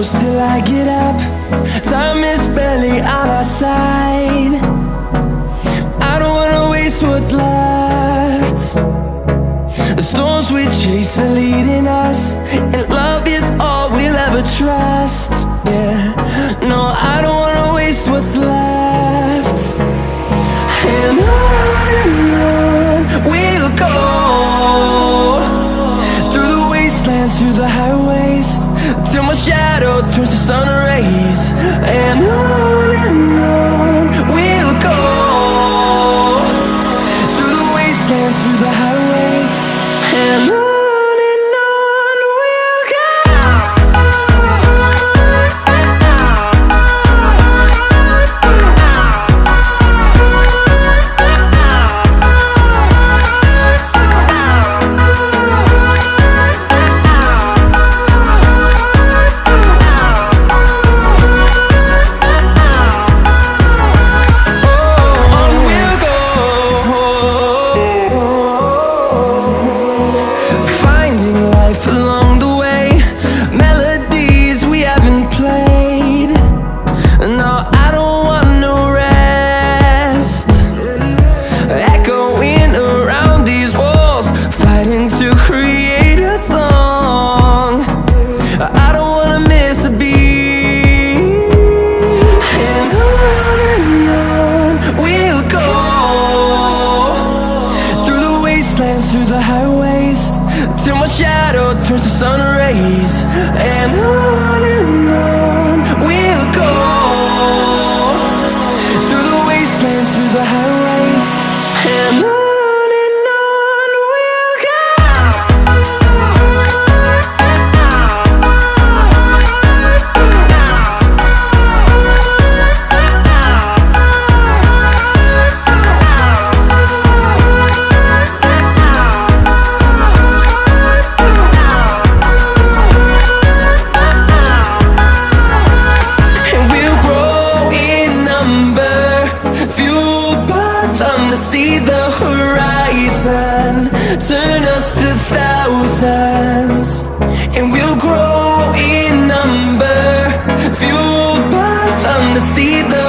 close till I get up. Time is barely on our side. I don't wanna waste what's left. The storms we chase are leading us, and love is all we'll ever trust. Yeah, no, I don't wanna waste what's left. And on we'll go, through the wastelands, through the highways, till my shadow turns to sun rays. And on we'll go, through the wastelands, through the highways, and on we'll go. Through the highways, till my shadow turns to sun rays. And on we'll go, through the wastelands, through the highways, and on we'll go. See the horizon, turn us to thousands, and we'll grow in number, fueled by them to see the